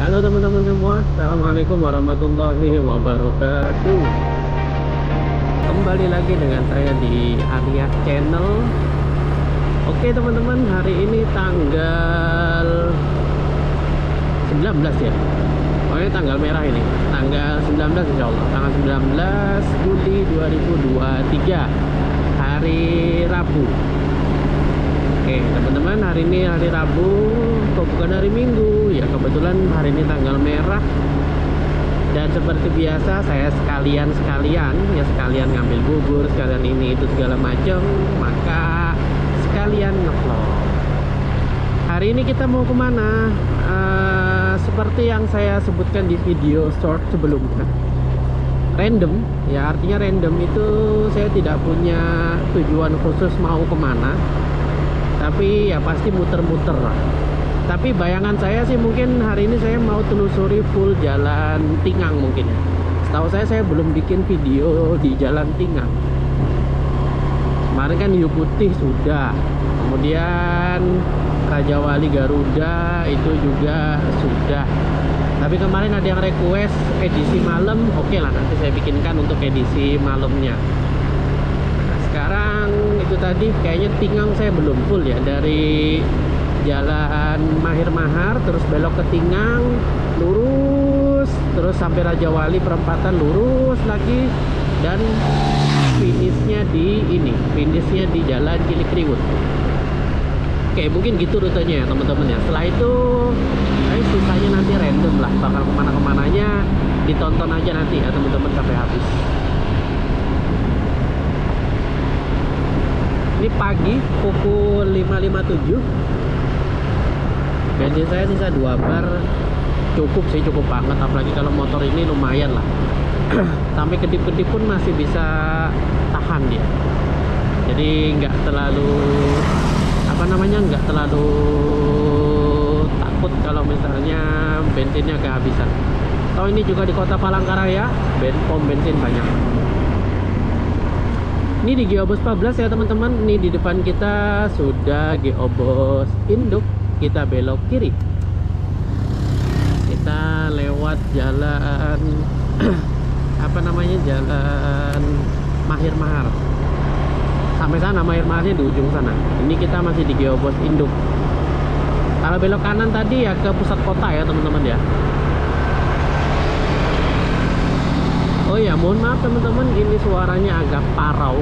Halo teman-teman semua, Assalamualaikum warahmatullahi wabarakatuh. Kembali lagi dengan saya di Arya Channel. Oke teman-teman, hari ini tanggal 19 ya. Oh ini tanggal merah ini, tanggal 19 insya Allah. Tanggal 19 Juli 2023, hari Rabu. Oke teman-teman, hari ini hari Rabu, kok bukan hari Minggu ya. Kebetulan hari ini tanggal merah. Dan seperti biasa saya sekalian ngambil bubur, sekalian ini itu segala macam, maka sekalian ngevlog. Hari ini kita mau kemana? Seperti yang saya sebutkan di video short sebelumnya, random ya, artinya random itu saya tidak punya tujuan khusus mau kemana, tapi ya pasti muter-muter lah. Tapi bayangan saya sih mungkin hari ini saya mau telusuri full jalan Tingang mungkin ya. Setahu saya belum bikin video di jalan Tingang. Kemarin kan Hiu Putih sudah, kemudian Raja Wali Garuda itu juga sudah. Tapi kemarin ada yang request edisi malam, oke lah nanti saya bikinkan untuk edisi malamnya. Nah, sekarang itu tadi kayaknya Tingang saya belum full ya, dari Jalan Mahir Mahar terus belok ke Tingang, lurus terus sampai Raja Wali perempatan, lurus lagi, dan finishnya di Jalan Cilikriwut. Oke, mungkin gitu rutenya ya teman-teman ya. Setelah itu sisanya nanti random lah, bakal kemana-kemananya ditonton aja nanti ya teman-teman sampai habis. Ini pagi pukul 5.57. Bensin saya sisa 2 bar. Cukup sih, cukup banget, apalagi kalau motor ini lumayan lah. Sampai kedip-kedip pun masih bisa tahan dia. Jadi nggak terlalu nggak terlalu takut kalau misalnya bensinnya kehabisan. Oh, ini juga di Kota Palangkaraya, pom bensin banyak. Ini di Geobos 14 ya teman-teman. Ini di depan kita sudah Geobos Induk. Kita belok kiri, kita lewat jalan jalan Mahir Mahar. Sampai sana Mahir Maharnya di ujung sana. Ini kita masih di Geobos Induk. Kalau belok kanan tadi ya ke pusat kota ya teman-teman ya. Oh ya, mohon maaf teman-teman, ini suaranya agak parau.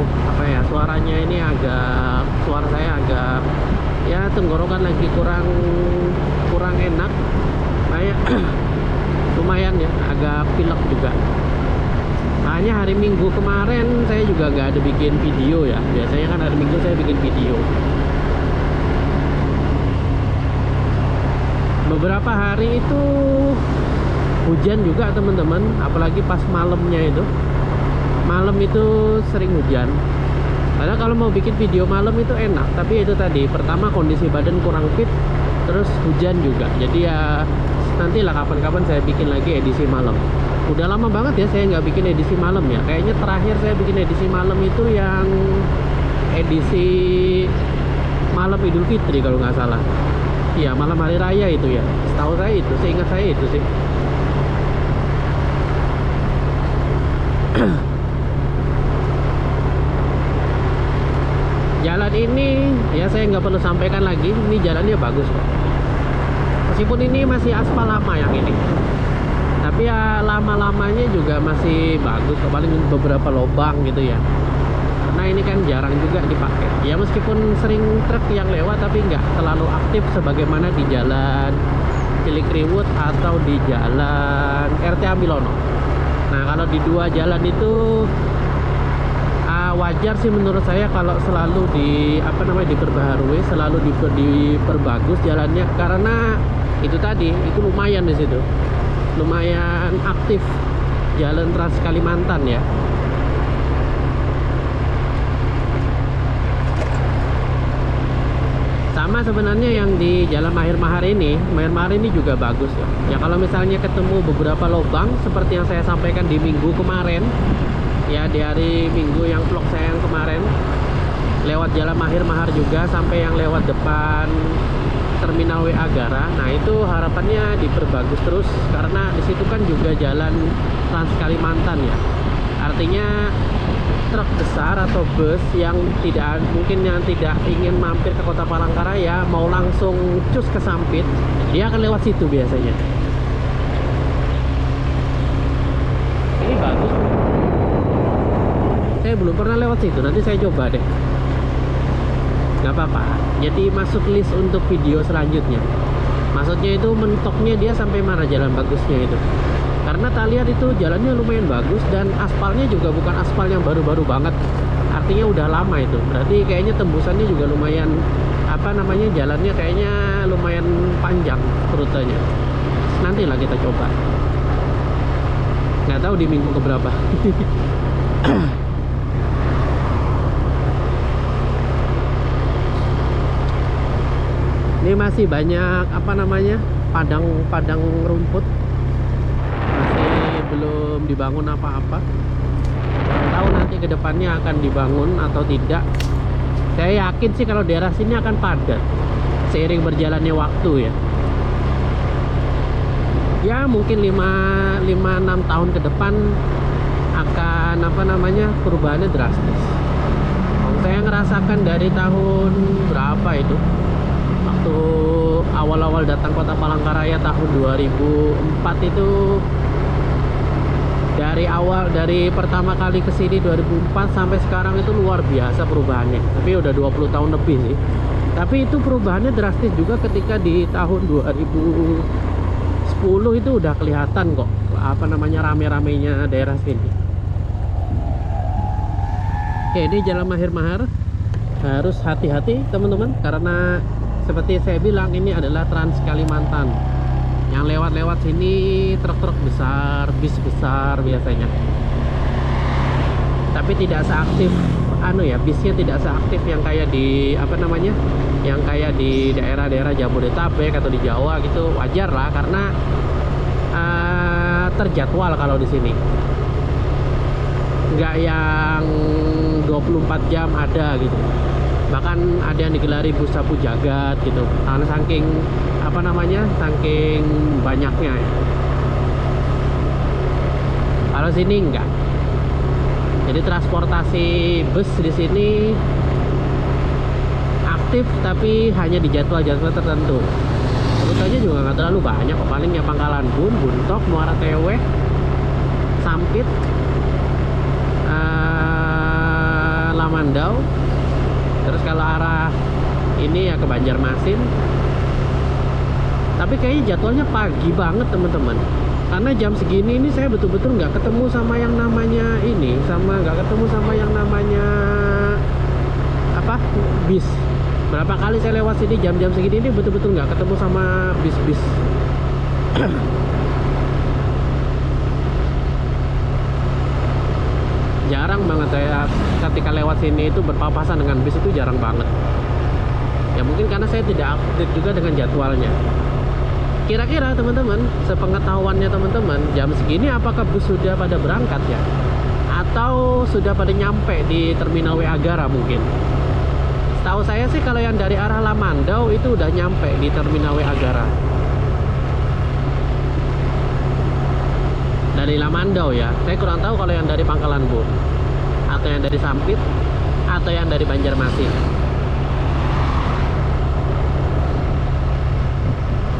Suaranya ini suara saya agak ya, tenggorokan lagi kurang enak. Kayak lumayan ya, agak pilek juga. Hanya hari Minggu kemarin saya juga nggak ada bikin video ya. Biasanya kan hari Minggu saya bikin video. Beberapa hari itu hujan juga teman-teman, apalagi pas malamnya itu. Malam itu sering hujan. Padahal kalau mau bikin video malam itu enak, tapi itu tadi, pertama kondisi badan kurang fit, terus hujan juga. Jadi ya nantilah kapan-kapan saya bikin lagi edisi malam. Udah lama banget ya saya nggak bikin edisi malam ya. Kayaknya terakhir saya bikin edisi malam itu yang edisi malam Idul Fitri kalau nggak salah. Iya, malam hari raya itu ya. Setahu saya itu, seingat saya itu sih. Jalan ini ya saya nggak perlu sampaikan lagi, ini jalannya bagus kok. Meskipun ini masih aspal lama yang ini, tapi ya lama-lamanya juga masih bagus, paling beberapa lubang gitu ya. Karena ini kan jarang juga dipakai. Ya meskipun sering truk yang lewat, tapi nggak terlalu aktif sebagaimana di jalan Cilikriwut atau di jalan RT Ambilono. Nah kalau di dua jalan itu wajar sih menurut saya kalau selalu diperbaharui, selalu diperbagus jalannya, karena itu tadi, itu lumayan di situ, lumayan aktif jalan Trans Kalimantan ya. Sama sebenarnya yang di Jalan Mahir Mahar ini juga bagus ya. Ya kalau misalnya ketemu beberapa lubang seperti yang saya sampaikan di minggu kemarin ya, di hari Minggu yang vlog saya yang kemarin, lewat Jalan Mahir Mahar juga sampai yang lewat depan Terminal WA Gara. Nah itu harapannya diperbagus terus karena di situ kan juga jalan Trans Kalimantan ya. Artinya truk besar atau bus yang tidak ingin mampir ke Kota Palangkaraya, mau langsung cus ke Sampit, dia akan lewat situ biasanya. Ini bagus. Saya belum pernah lewat situ, nanti saya coba deh. Nggak apa-apa, jadi masuk list untuk video selanjutnya. Maksudnya itu mentoknya dia sampai mana jalan bagusnya itu. Karena tak lihat itu jalannya lumayan bagus dan aspalnya juga bukan aspal yang baru-baru banget. Artinya udah lama itu. Berarti kayaknya tembusannya juga lumayan, jalannya kayaknya lumayan panjang rutenya. Nantilah kita coba. Nggak tahu di minggu keberapa. Ini masih banyak padang rumput. Masih belum dibangun apa-apa. Tahu nanti ke depannya akan dibangun atau tidak. Saya yakin sih kalau daerah sini akan padat seiring berjalannya waktu ya. Ya mungkin 5-6 tahun ke depan akan perubahannya drastis. Saya ngerasakan dari tahun berapa itu, waktu awal-awal datang Kota Palangkaraya tahun 2004 itu, dari pertama kali ke sini 2004 sampai sekarang itu luar biasa perubahannya. Tapi udah 20 tahun lebih sih. Tapi itu perubahannya drastis juga ketika di tahun 2010 itu udah kelihatan kok rame-ramenya daerah sini. Oke, ini jalan Mahir-Mahar. Harus hati-hati teman-teman, karena seperti saya bilang ini adalah Trans Kalimantan. Yang lewat-lewat sini truk-truk besar, bis besar biasanya. Tapi tidak seaktif bisnya tidak seaktif yang kayak di yang kayak di daerah-daerah Jabodetabek atau di Jawa gitu. Wajar lah karena terjadwal kalau di sini. Nggak yang 24 jam ada gitu. Bahkan ada yang digelari bus sapu jagat gitu, karena saking banyaknya ya. Kalau sini enggak. Jadi transportasi bus di sini aktif tapi hanya di jadwal-jadwal tertentu. Rutenya juga nggak terlalu banyak, paling ya Pangkalan Bun, Buntok, Muara Tewe, Sampit, Lamandau. Terus kalau arah ini ya ke Banjarmasin. Tapi kayaknya jadwalnya pagi banget teman-teman. Karena jam segini ini saya betul-betul nggak ketemu sama yang namanya bis. Berapa kali saya lewat sini jam-jam segini ini betul-betul nggak ketemu sama bis-bis. Jarang banget saya ketika lewat sini itu berpapasan dengan bis, itu jarang banget. Ya mungkin karena saya tidak update juga dengan jadwalnya. Kira-kira teman-teman, sepengetahuannya teman-teman, jam segini apakah bus sudah pada berangkat ya? Atau sudah pada nyampe di Terminal WA Gara mungkin? Setahu saya sih kalau yang dari arah Lamandau itu udah nyampe di Terminal WA Gara. Dari Lamandau ya, saya kurang tahu kalau yang dari Pangkalan Bun, atau yang dari Sampit, atau yang dari Banjarmasin.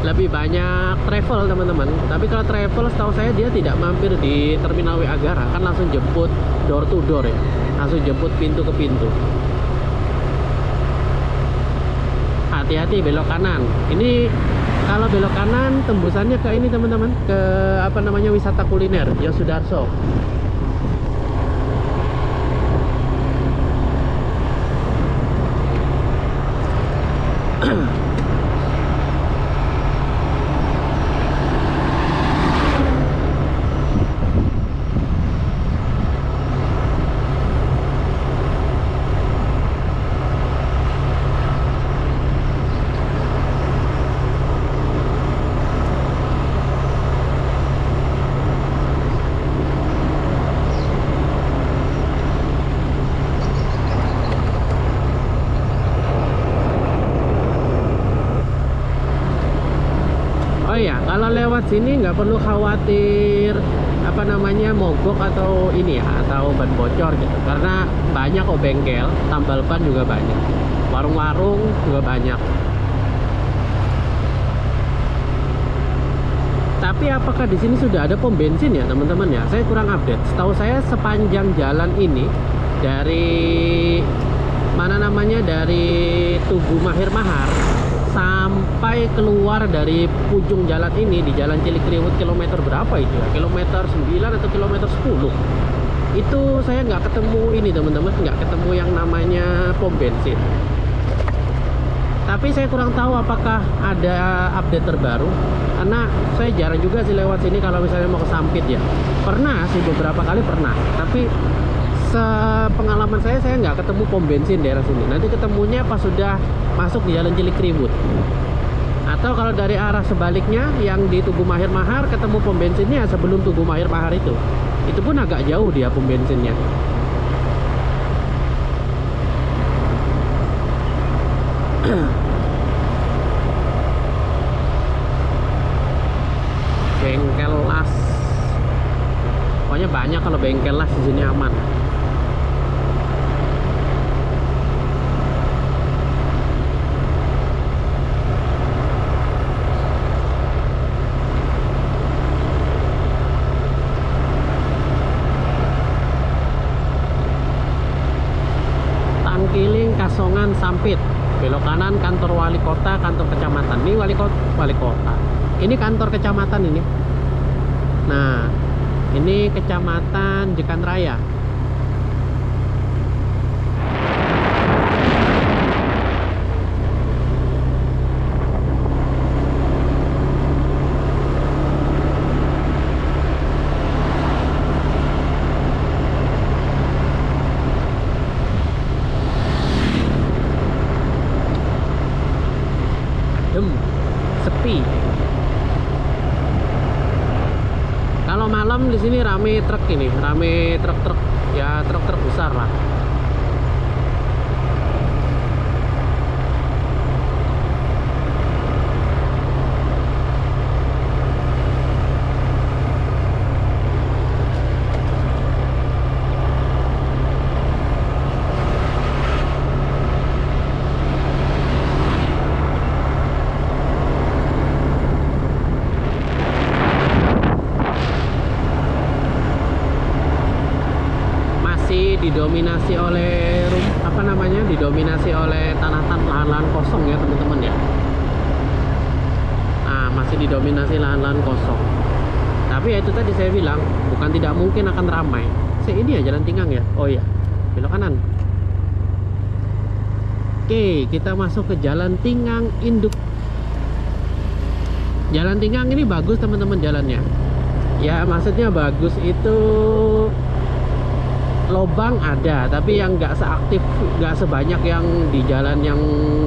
Lebih banyak travel teman-teman. Tapi kalau travel setahu saya dia tidak mampir di Terminal WA Gara, kan langsung jemput door to door ya, langsung jemput pintu ke pintu. Hati-hati belok kanan. Ini kalau belok kanan tembusannya ke ini teman-teman, ke wisata kuliner Yosudarso. lewat sini nggak perlu khawatir apa namanya mogok atau ini ya, atau ban bocor gitu, karena banyak kok bengkel tambal ban juga banyak, warung-warung juga banyak. Tapi apakah di sini sudah ada pom bensin ya teman-teman ya? Saya kurang update. Setahu saya sepanjang jalan ini dari mana namanya, dari Tugu Mahir Mahar sampai keluar dari ujung jalan ini di Jalan Cilikriwut kilometer berapa itu ya? Kilometer 9 atau kilometer 10. Itu saya nggak ketemu ini teman-teman, nggak ketemu yang namanya pom bensin. Tapi saya kurang tahu apakah ada update terbaru, karena saya jarang juga sih lewat sini kalau misalnya mau ke Sampit ya. Pernah sih, beberapa kali pernah, tapi sepengalaman saya nggak ketemu pom bensin daerah sini. Nanti ketemunya pas sudah masuk di Jalan Cilikriwut, atau kalau dari arah sebaliknya yang di Tugu Mahir Mahar ketemu pom bensinnya sebelum Tugu Mahir Mahar itu pun agak jauh dia pom bensinnya. Bengkel las, pokoknya banyak kalau bengkel las di sini aman. Tangkiling Kasongan Sampit, belok kanan kantor wali kota, kantor kecamatan. Ini wali kota. Ini kantor kecamatan ini. Nah, ini kecamatan Jekan Raya. Sepi. Kalau malam di sini rame truk, ini rame truk-truk ya, truk-truk besar lah. Didominasi oleh apa namanya, didominasi oleh lahan-lahan kosong ya teman-teman ya. Nah, masih didominasi lahan-lahan kosong. Tapi ya itu tadi saya bilang, bukan tidak mungkin akan ramai. Ini ya Jalan Tinggang ya. Oh iya, belok kanan. Oke, kita masuk ke Jalan Tinggang Induk. Jalan Tinggang ini bagus teman-teman jalannya. Ya maksudnya bagus itu, lobang ada, tapi yang nggak seaktif, nggak sebanyak yang di jalan yang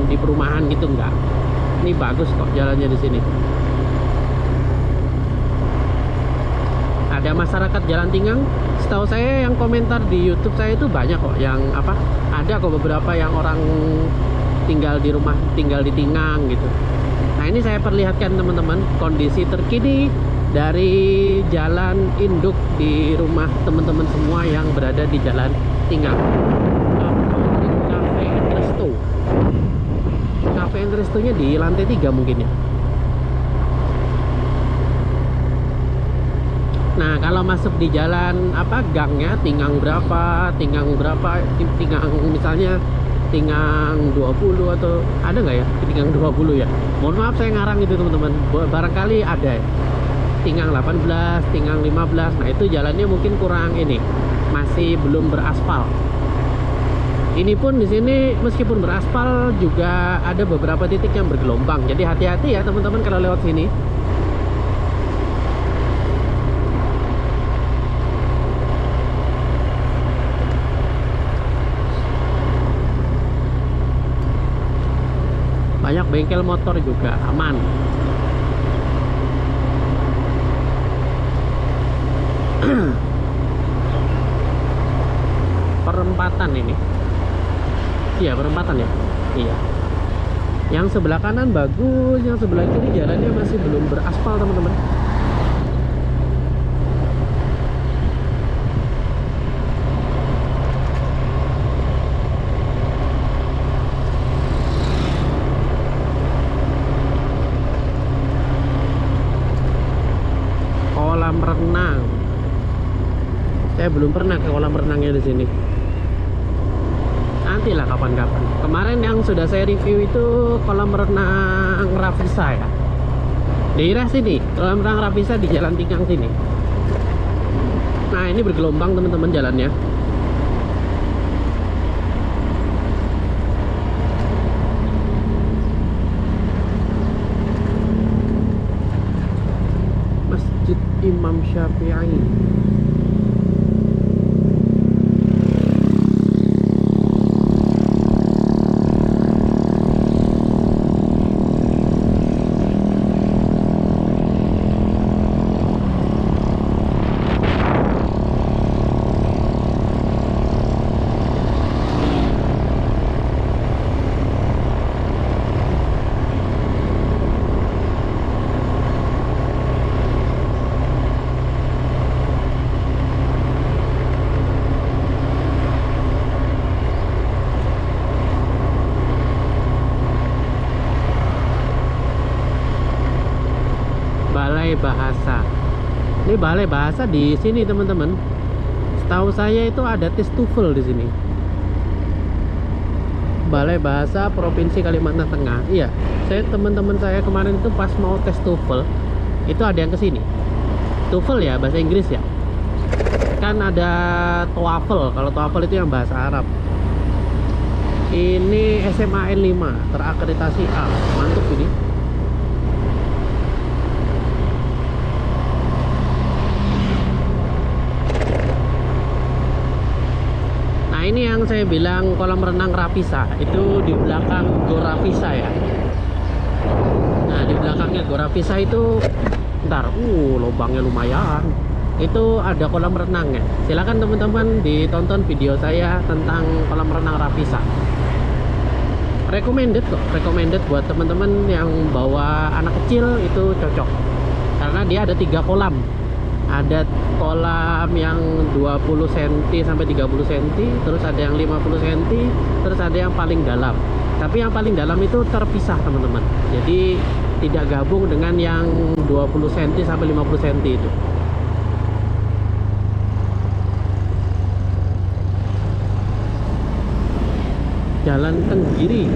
di perumahan gitu, nggak. Ini bagus kok jalannya di sini. Ada masyarakat Jalan Tinggang, setahu saya yang komentar di YouTube saya itu banyak kok yang apa, ada kok beberapa yang orang tinggal di rumah, tinggal di Tinggang gitu. Nah ini saya perlihatkan teman-teman kondisi terkini dari Jalan Induk di rumah teman-teman semua yang berada di Jalan Tinggang. Cafe and Resto. Cafe and Resto-nya di lantai 3 mungkin ya. Nah, kalau masuk di jalan apa gangnya, Tinggang berapa, Tinggang misalnya Tinggang 20 atau ada nggak ya Tinggang 20 ya? Mohon maaf saya ngarang itu teman-teman. Barangkali ada ya. Tinggang 18, Tinggang 15. Nah itu jalannya mungkin kurang ini, masih belum beraspal. Ini pun di sini meskipun beraspal juga ada beberapa titik yang bergelombang. Jadi hati-hati ya teman-teman kalau lewat sini. Banyak bengkel motor juga, aman. Perempatan ini. Iya, perempatan ya. Iya. Yang sebelah kanan bagus, yang sebelah kiri jalannya masih belum beraspal, teman-teman. belum pernah ke kolam renangnya di sini. Nantilah kapan-kapan. Kemarin yang sudah saya review itu kolam renang Ravisa ya. Daerah sini, kolam renang Ravisa di Jalan Tingkang sini. Nah, ini bergelombang teman-teman jalannya. Masjid Imam Syafi'i. Balai Bahasa. Ini balai bahasa di sini teman-teman. Setahu saya itu ada tes TOEFL di sini. Balai Bahasa Provinsi Kalimantan Tengah. Iya, teman-teman saya kemarin itu pas mau tes TOEFL itu ada yang kesini. TOEFL ya bahasa Inggris ya. Kan ada TOEFL. Kalau TOEFL itu yang bahasa Arab. Ini SMAN 5 terakreditasi A. Mantap ini. Ini yang saya bilang kolam renang Ravisa itu di belakang Gor Ravisa ya. Nah, di belakangnya Gor Ravisa itu ntar lubangnya lumayan. Itu ada kolam renangnya. Silakan teman-teman ditonton video saya tentang kolam renang Ravisa. Recommended kok, recommended buat teman-teman yang bawa anak kecil itu cocok. Karena dia ada 3 kolam. Ada kolam yang 20 cm sampai 30 cm, terus ada yang 50 cm, terus ada yang paling dalam. Tapi yang paling dalam itu terpisah teman-teman. Jadi tidak gabung dengan yang 20 cm sampai 50 cm itu. Jalan Tenggiri.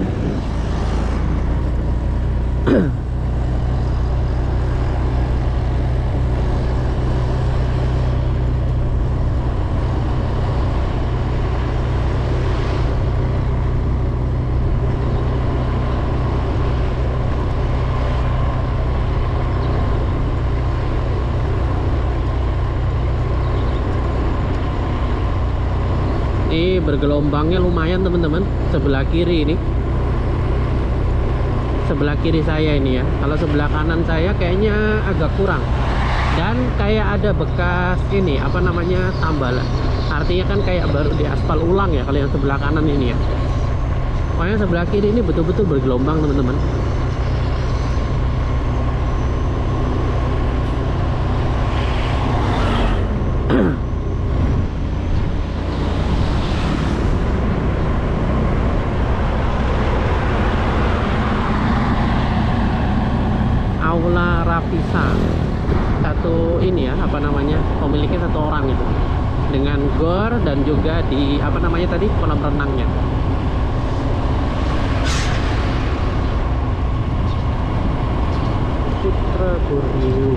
Ini bergelombangnya lumayan teman-teman. Sebelah kiri ini, sebelah kiri saya ini ya. Kalau sebelah kanan saya kayaknya agak kurang. Dan kayak ada bekas ini apa namanya tambalan. Artinya kan kayak baru diaspal ulang ya kalau yang sebelah kanan ini ya. Pokoknya sebelah kiri ini betul-betul bergelombang teman-teman. Aula Ravisa, satu ini ya apa namanya, pemiliknya satu orang itu, dengan gor dan juga di apa namanya tadi kolam renangnya. Putra Borneo.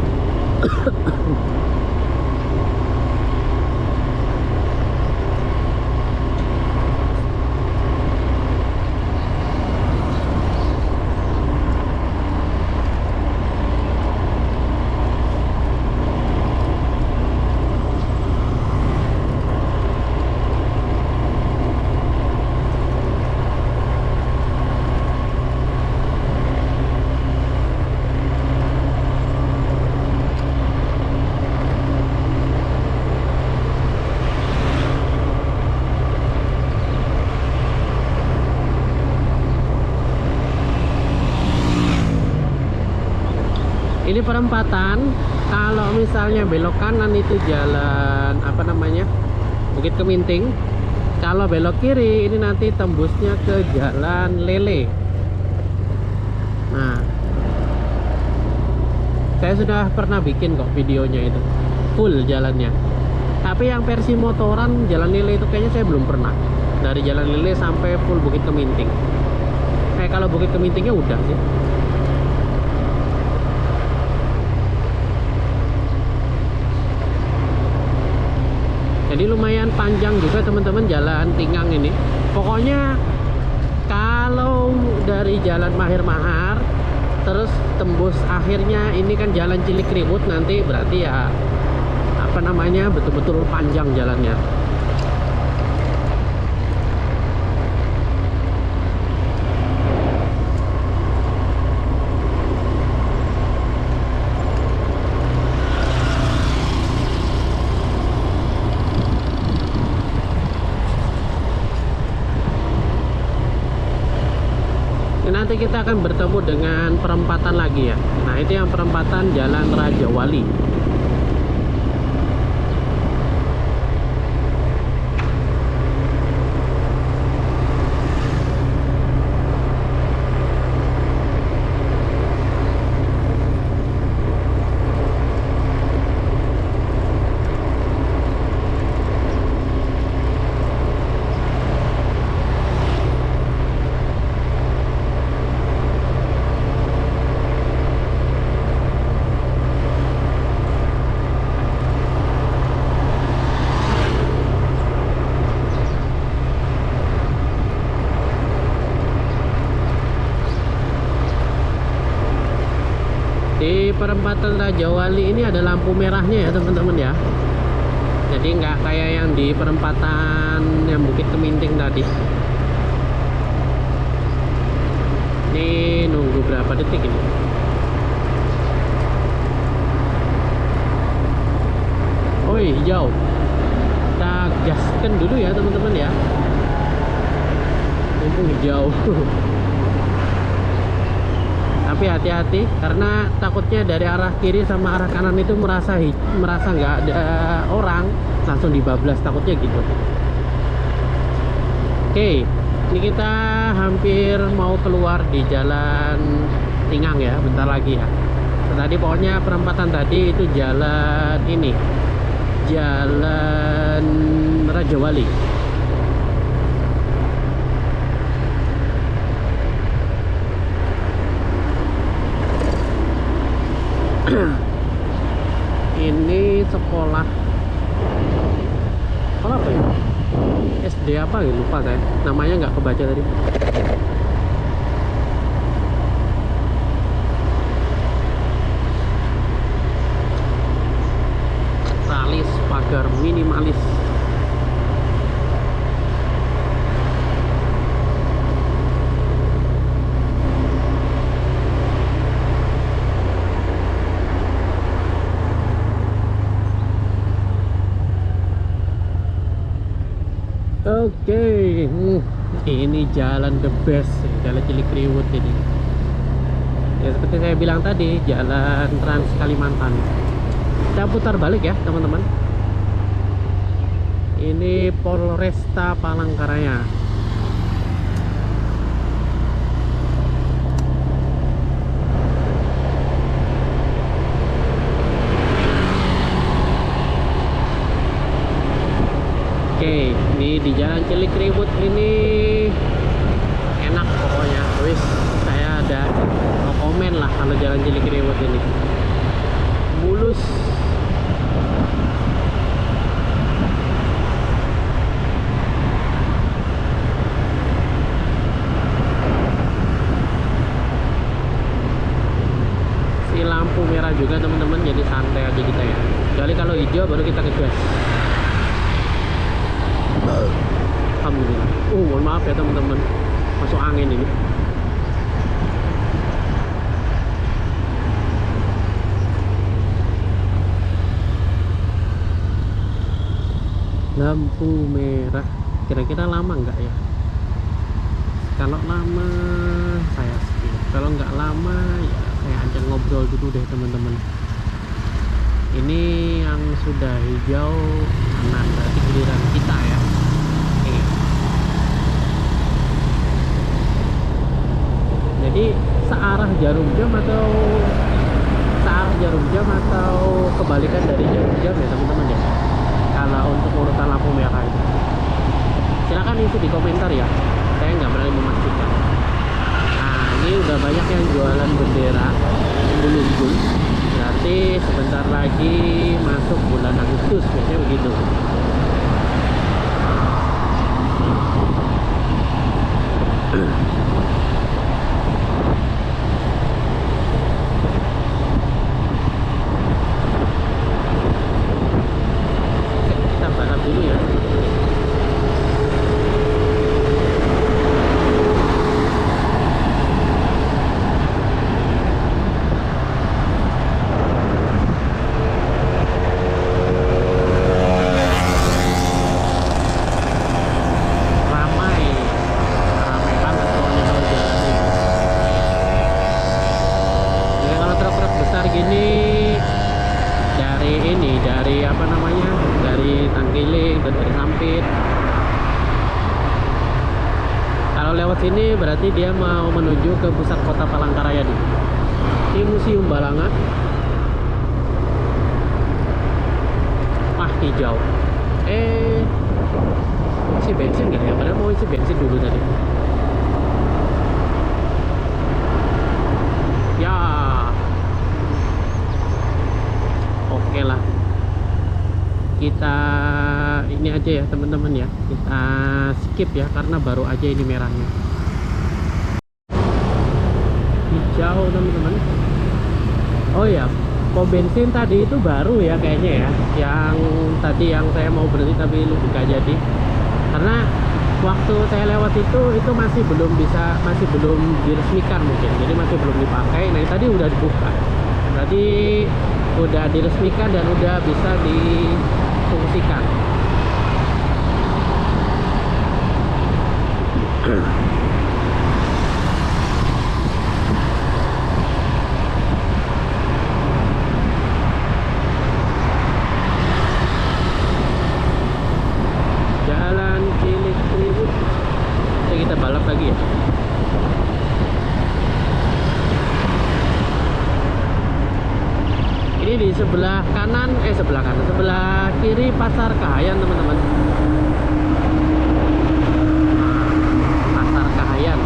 Ini perempatan. Kalau misalnya belok kanan itu jalan apa namanya, Bukit Keminting. Kalau belok kiri ini nanti tembusnya ke Jalan Lele. Nah, saya sudah pernah bikin kok videonya itu, full jalannya. Tapi yang versi motoran Jalan Lele itu kayaknya saya belum pernah. Dari Jalan Lele sampai full Bukit Keminting. Kalau Bukit Kemintingnya udah sih. Jadi lumayan panjang juga teman-teman jalan Tingang ini. Pokoknya kalau dari Jalan Mahir Mahar terus tembus akhirnya ini kan Jalan Cilikriwut, nanti berarti ya apa namanya betul-betul panjang jalannya. Nanti kita akan bertemu dengan perempatan lagi ya. Nah itu yang perempatan Jalan Raja Wali. Di perempatan Raja Wali ini ada lampu merahnya ya teman-teman ya. Jadi nggak kayak yang di perempatan yang Bukit Keminting tadi. Ini nunggu berapa detik ini? Oh hijau. Kita gaskan dulu ya teman-teman ya. Mumpung hijau. Tapi hati-hati karena takutnya dari arah kiri sama arah kanan itu merasa nggak ada orang, langsung dibablas, takutnya gitu. Oke, ini kita hampir mau keluar di Jalan Tingang ya, bentar lagi ya. Tadi pokoknya perempatan tadi itu jalan ini, Jalan Raja Wali. Ini sekolah apa ya? SD apa gitu, lupa saya. Namanya nggak kebaca tadi. Talis pagar minimalis. Oke, ini jalan the best, Jalan Cilikriwut ini. Ya seperti saya bilang tadi, jalan Trans Kalimantan. Kita putar balik ya teman-teman. Ini Polresta Palangkaraya. Oke, ini di Jalan Cilikriwut ini enak pokoknya. Wis, saya ada no komen lah kalau Jalan Cilikriwut ini. Mulus. Si lampu merah juga teman-teman, jadi santai aja kita ya. Kecuali kalau hijau baru kita ngegas. Alhamdulillah. Mohon maaf ya teman-teman, masuk angin ini. Lampu merah, kira-kira lama nggak ya? Kalau lama saya skip, kalau nggak lama ya saya ajak ngobrol dulu deh teman-teman. Ini yang sudah hijau kanan, berarti giliran kita ya. Jadi searah jarum jam atau kebalikan dari jarum jam ya teman-teman ya. Kalau silakan isi di komentar ya, saya nggak berani memastikan. Nah ini udah banyak yang jualan bendera Bulunggul, berarti sebentar lagi masuk bulan Agustus, biasanya begitu. Kita balap dulu ya. Lewat sini berarti dia mau menuju ke pusat kota Palangkaraya dulu. Ini Museum Balanga. Wah hijau. Isi bensin nggak ya? Padahal mau isi bensin dulu tadi. Ya. Oke lah. Kita ini aja ya teman-teman ya, kita skip ya karena baru aja ini merahnya hijau teman-teman. Oh ya, pom bensin tadi itu baru ya kayaknya ya, yang tadi yang saya mau berhenti tapi nggak jadi karena waktu saya lewat itu masih belum diresmikan mungkin, jadi masih belum dipakai. Nah tadi udah dibuka, berarti udah diresmikan dan udah bisa difungsikan. Jalan Cilik Tribun. Kita balap lagi ya. Ini di sebelah kanan, sebelah kiri Pasar Kahayan teman-teman. Pasar Kahayan.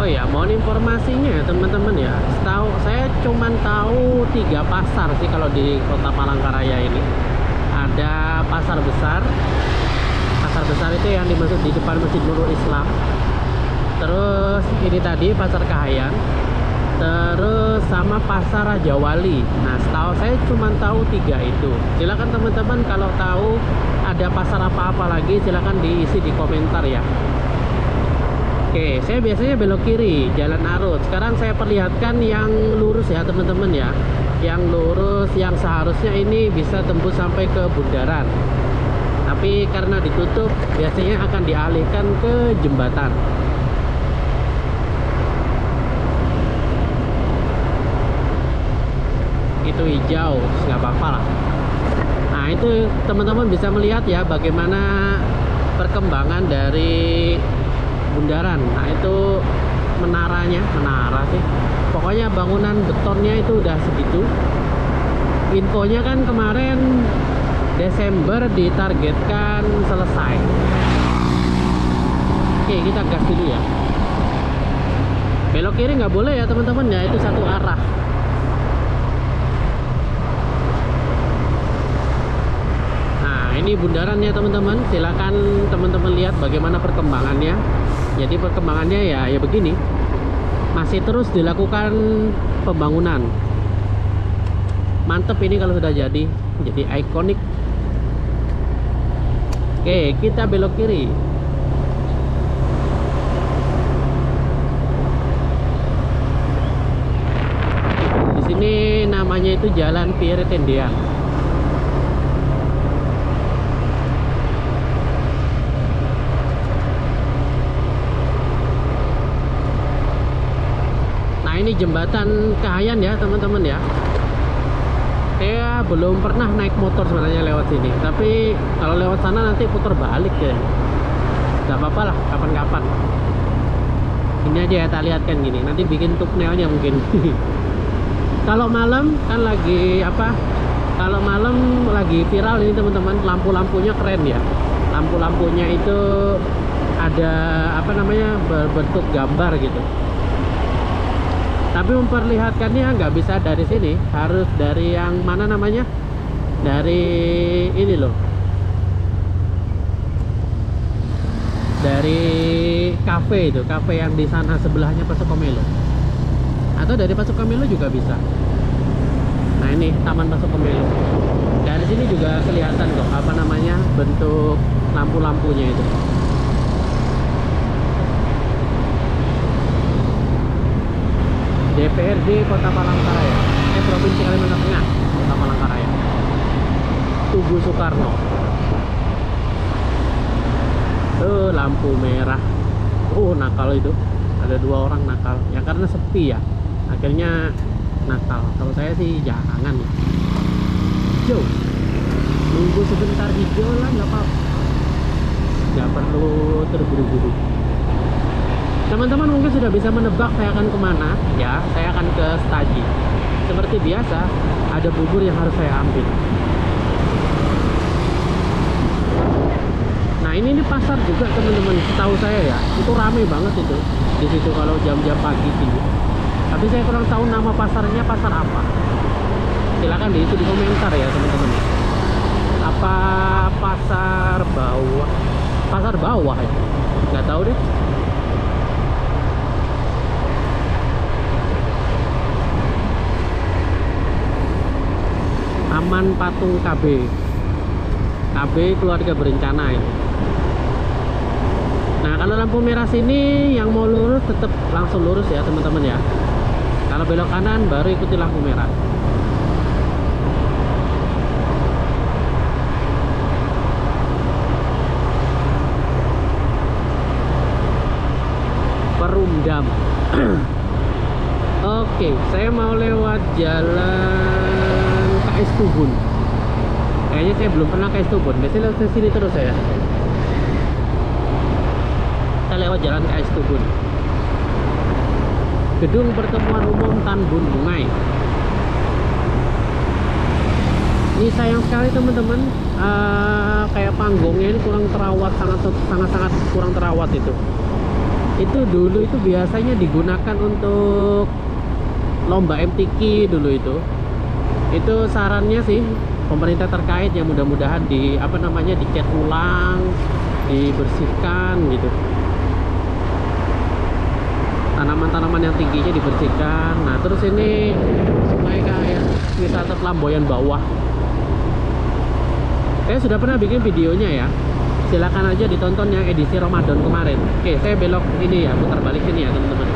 Oh ya, mohon informasinya ya teman-teman ya. Saya cuman tahu 3 pasar sih kalau di Kota Palangkaraya ini. Ada pasar besar. Pasar besar itu yang dimaksud di depan Masjid Nurul Islam. Terus ini tadi Pasar Kahayan. Terus sama Pasar Raja Wali. Nah, setahu saya cuma tahu 3 itu. Silakan teman-teman kalau tahu ada pasar apa-apa lagi silakan diisi di komentar ya. Oke, saya biasanya belok kiri, Jalan Arut. Sekarang saya perlihatkan yang lurus ya teman-teman ya. Yang lurus, yang seharusnya ini bisa tembus sampai ke Bundaran. Tapi karena ditutup, biasanya akan dialihkan ke jembatan. Itu hijau, nggak apa-apa lah. Nah itu teman-teman bisa melihat ya bagaimana perkembangan dari Bundaran. Nah itu menara sih, pokoknya bangunan betonnya itu udah segitu. Infonya kan kemarin Desember ditargetkan selesai. Oke, kita gas dulu ya. Belok kiri nggak boleh ya teman-teman ya, itu satu arah. Nah ini bundaran ya teman-teman, silakan teman-teman lihat bagaimana perkembangannya. Jadi perkembangannya ya begini, masih terus dilakukan pembangunan. Mantep ini kalau sudah jadi ikonik. Oke, kita belok kiri. Di sini namanya itu Jalan Pierre Tendean. Ini jembatan Kahayan ya teman-teman ya. Saya belum pernah naik motor sebenarnya lewat sini, tapi kalau lewat sana nanti putar balik ya. Gak apa-apa lah, kapan-kapan. Ini aja ya tak lihatkan gini, nanti bikin thumbnailnya mungkin. Kalau malam kan lagi apa? Kalau malam lagi viral ini teman-teman, lampu-lampunya keren ya. Lampu-lampunya itu ada apa namanya, berbentuk gambar gitu. Tapi memperlihatkannya nggak bisa dari sini, harus dari yang mana namanya, dari ini loh, dari kafe itu, kafe yang di sana sebelahnya Pasukomelo, atau dari Pasukomelo juga bisa. Nah ini Taman Pasukomelo, dari sini juga kelihatan kok apa namanya, bentuk lampu-lampunya itu. DPRD Kota Palangkaraya, Provinsi Kalimantan Tengah, Kota Palangkaraya, Tugu Soekarno. Lampu merah. Nakal itu, ada 2 orang nakal ya, karena sepi ya, akhirnya nakal. Kalau saya sih jangan ya. Hijau, nunggu sebentar hijau lah, nggak apa-apa, nggak perlu terburu-buru. Teman-teman mungkin sudah bisa menebak saya akan kemana ya. Saya akan ke Setaji. Seperti biasa, ada bubur yang harus saya ambil. Nah ini pasar juga teman-teman, setahu saya ya, itu rame banget itu di situ kalau jam-jam pagi sini. Tapi saya kurang tahu nama pasarnya pasar apa. Silakan di komentar ya teman-teman. Apa pasar bawah? Pasar bawah ya? Nggak tahu deh. Taman Patung KB Keluarga Berencana ini. Nah kalau lampu merah sini yang mau lurus tetap langsung lurus ya teman-teman ya. Kalau belok kanan baru ikuti lampu merah. Perumdam. Oke, saya mau lewat jalan KS Tubun. Kayaknya saya belum pernah KS Tubun. Biasanya lewat sini terus saya. Kita lewat jalan KS Tubun. Gedung Pertemuan Umum Tan Bun Bungai. Ini sayang sekali teman-teman, kayak panggungnya ini kurang terawat, sangat kurang terawat itu. Itu dulu itu biasanya digunakan untuk lomba MTQ dulu itu. Itu sarannya sih pemerintah terkait yang mudah-mudahan dicat ulang, dibersihkan gitu. Tanaman-tanaman yang tingginya dibersihkan. Nah terus ini sungai kayak wisata Lamboyan Bawah. Saya sudah pernah bikin videonya ya. Silakan aja ditonton yang edisi Ramadan kemarin. Oke, saya belok ini ya, putar balik sini ya teman-teman.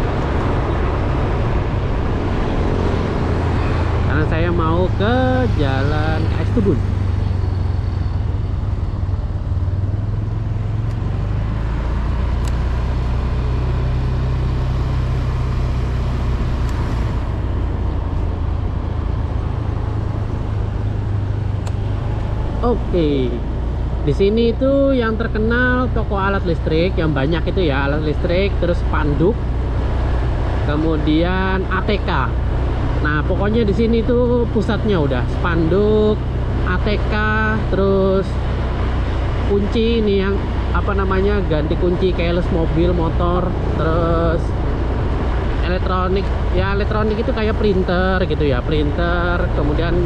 Karena saya mau ke jalan KS Tubun. Oke. Di sini itu yang terkenal toko alat listrik yang banyak itu ya, alat listrik, terus spanduk, kemudian ATK. Nah, pokoknya di sini tuh pusatnya udah spanduk, ATK, terus kunci ini yang ganti kunci keyless mobil, motor, terus elektronik. Ya, elektronik itu kayak printer gitu ya, printer, kemudian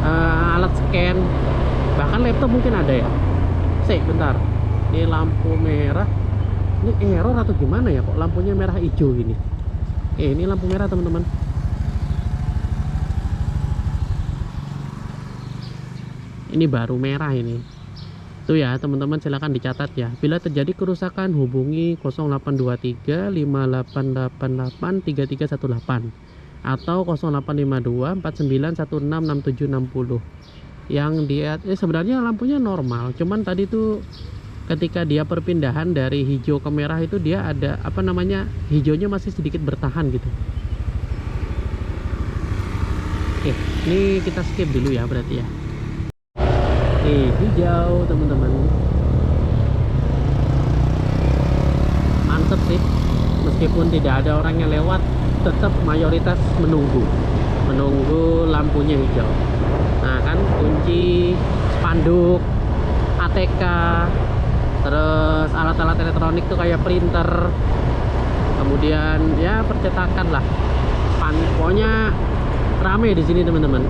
alat scan. Bahkan laptop mungkin ada ya. Bentar, ini lampu merah. Ini error atau gimana ya, kok lampunya merah hijau gini? Ini lampu merah teman-teman. Ini baru merah ini. Tuh ya teman-teman, silahkan dicatat ya. Bila terjadi kerusakan hubungi 0823 5888 3318 atau 0852 4916 6760. Yang dia sebenarnya lampunya normal, cuman tadi tuh ketika dia perpindahan dari hijau ke merah itu dia ada hijaunya masih sedikit bertahan gitu. Oke, ini kita skip dulu ya berarti ya. Hijau teman-teman. Mantep sih. Meskipun tidak ada orang yang lewat, tetap mayoritas menunggu lampunya hijau. Nah kan, kunci, spanduk, ATK, terus alat-alat elektronik tuh kayak printer, kemudian ya percetakan lah. Pokoknya rame di sini teman-teman.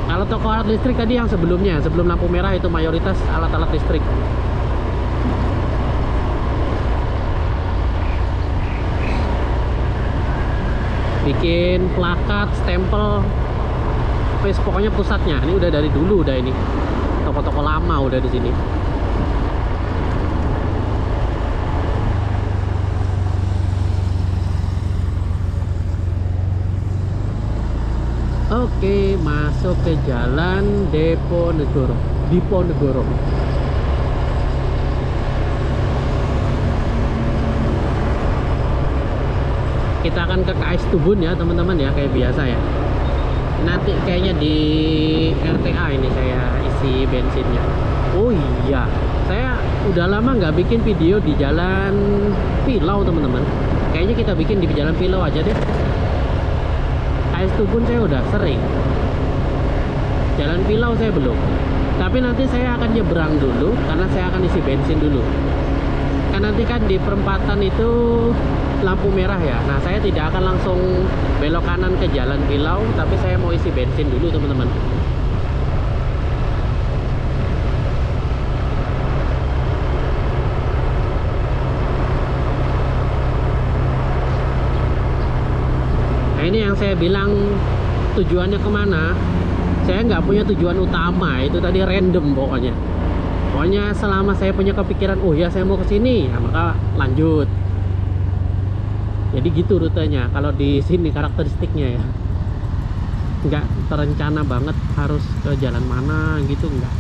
Kalau toko alat listrik tadi yang sebelumnya, sebelum lampu merah itu mayoritas alat-alat listrik. Bikin plakat, stempel, pokoknya pusatnya. Ini udah dari dulu udah ini. Toko-toko lama udah di sini. Oke, masuk ke jalan Diponegoro. Kita akan ke KS Tubun ya teman-teman ya, kayak biasa ya. Nanti kayaknya di RTA ini saya isi bensinnya. Oh iya, saya udah lama nggak bikin video di jalan Pilau teman-teman. Kayaknya kita bikin di jalan Pilau aja deh. KS Tubun saya udah sering, jalan Pilau saya belum. Tapi nanti saya akan nyebrang dulu karena saya akan isi bensin dulu. Kan nanti kan di perempatan itu lampu merah ya. Nah saya tidak akan langsung belok kanan ke jalan Pilau, tapi saya mau isi bensin dulu teman-teman. Nah ini yang saya bilang tujuannya kemana. Saya nggak punya tujuan utama, itu tadi random pokoknya. Pokoknya selama saya punya kepikiran, oh ya saya mau ke sini, nah, maka lanjut. Jadi gitu rutenya. Kalau di sini karakteristiknya ya, nggak terencana banget harus ke jalan mana gitu, nggak.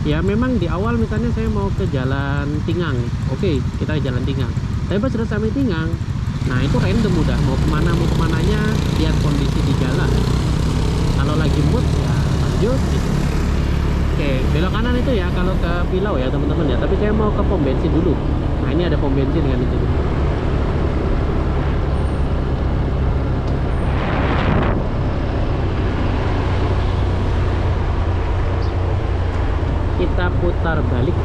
Ya memang di awal misalnya saya mau ke jalan Tingang, oke kita ke jalan Tingang. Tapi pas sudah sampai Tingang, nah itu random udah mau kemananya, lihat kondisi di jalan. Kalau lagi mood ya lanjut gitu. Oke, belok kanan itu ya kalau ke Pilau ya teman-teman ya. Tapi saya mau ke pom bensin dulu. Nah ini ada pom bensin kan di sini. Kita putar balik.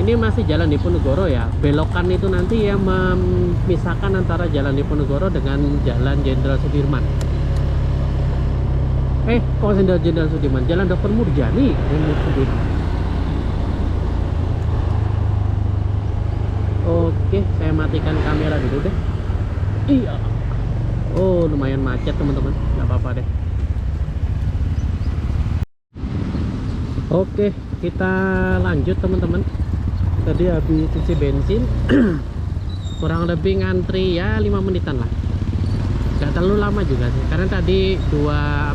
Ini masih jalan Diponegoro ya. Belokan itu nanti yang memisahkan antara jalan Diponegoro dengan jalan Jenderal Sudirman. Kok Jenderal Sudirman? Jalan Dr. Murjani. Oke, saya matikan kamera dulu deh. Iya. Oh, lumayan macet teman-teman. Nggak apa-apa deh. Oke, kita lanjut teman-teman. Tadi habis isi bensin. Kurang lebih ngantri ya 5 menitan lah. Gak terlalu lama juga sih, karena tadi dua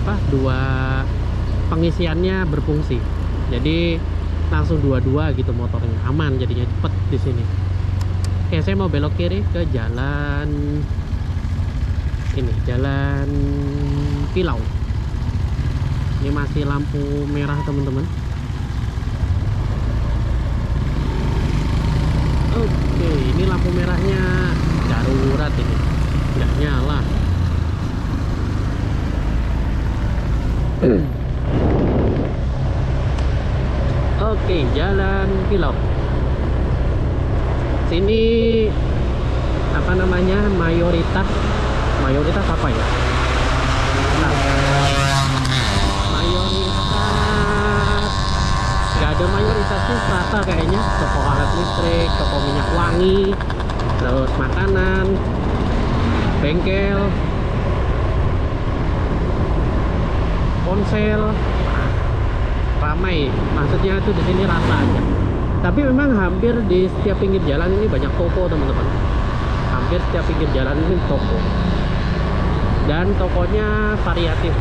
pengisiannya berfungsi, jadi langsung dua gitu motornya, aman jadinya, cepet di sini. Oke, saya mau belok kiri ke jalan ini, jalan Pilau. Ini masih lampu merah teman-teman. Oke, ini lampu merahnya darurat ini, nggak nyala. Oke, jalan Pilau. Sini apa namanya, mayoritas apa ya? Nah, mayoritas nggak ada mayoritasnya, rata kayaknya. Toko alat listrik, toko minyak wangi, terus makanan, bengkel, ponsel, ramai. Maksudnya itu di sini rata aja. Tapi memang hampir di setiap pinggir jalan ini banyak toko teman-teman. Hampir setiap pinggir jalan ini toko. Dan tokonya variatif.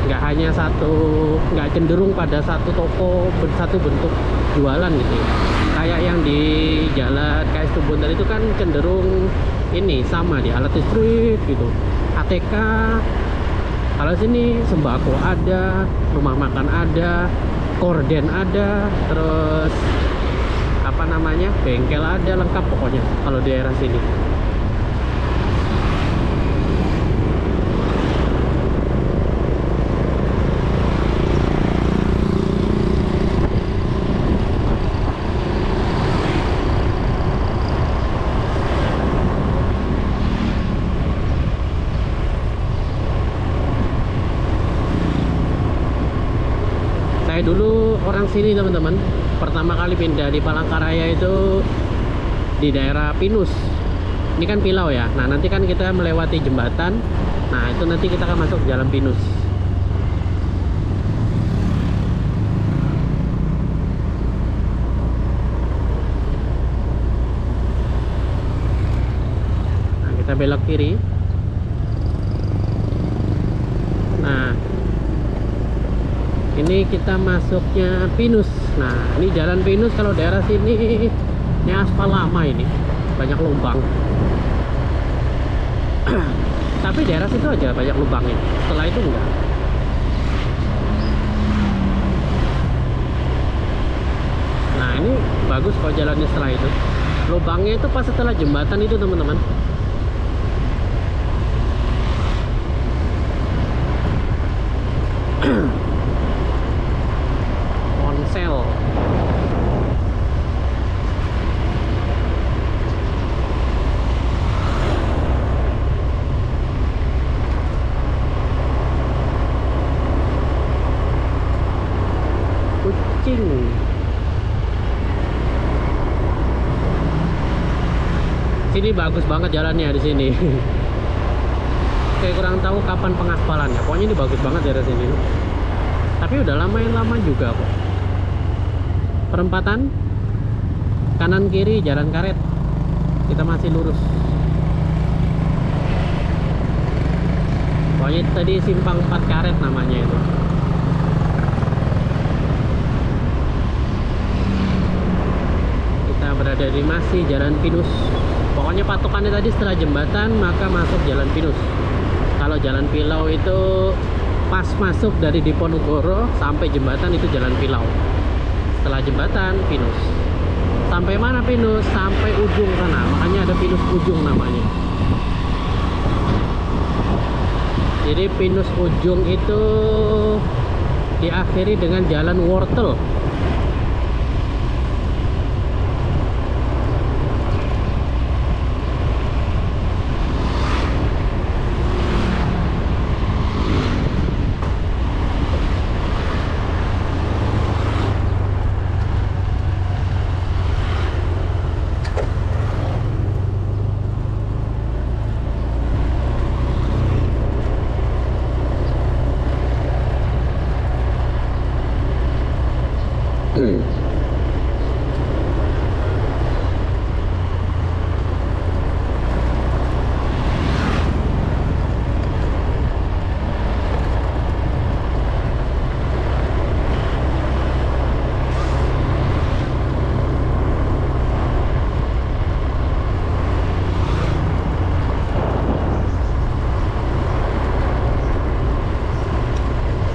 Nggak hanya satu, nggak cenderung pada satu toko, satu bentuk jualan gitu ya. Kayak yang di jalan KS Tubun tadi itu kan cenderung ini sama di alat listrik gitu, ATK. Kalau sini sembako ada, rumah makan ada, korden ada, terus apa namanya, bengkel ada, lengkap pokoknya kalau di daerah sini. Saya dulu orang sini teman-teman, pertama kali pindah di Palangkaraya itu di daerah Pinus. Ini kan Pilau ya. Nah nanti kan kita melewati jembatan. Nah itu nanti kita akan masuk jalan Pinus. Nah kita belok kiri. Nah ini kita masuknya Pinus. Nah ini jalan Pinus. Kalau daerah sini ini aspal lama, ini banyak lubang. Tapi daerah situ aja banyak lubangnya, setelah itu enggak. Nah ini bagus kok jalannya setelah itu. Lubangnya itu pas setelah jembatan itu teman-teman. Ponsel. Kucing. Sini bagus banget jalannya di sini. Kayak kurang tahu kapan pengaspalannya. Pokoknya ini bagus banget daerah sini. Tapi udah lama juga kok. Perempatan kanan kiri jalan karet, kita masih lurus. Pokoknya tadi simpang 4 karet namanya itu. Kita berada di masih jalan Pinus. Pokoknya patokannya tadi setelah jembatan maka masuk jalan Pinus. Kalau jalan Pilau itu pas masuk dari Diponegoro sampai jembatan itu jalan Pilau. Setelah jembatan Pinus. Sampai mana Pinus? Sampai ujung sana. Makanya ada Pinus ujung namanya. Jadi Pinus ujung itu diakhiri dengan jalan Wortel.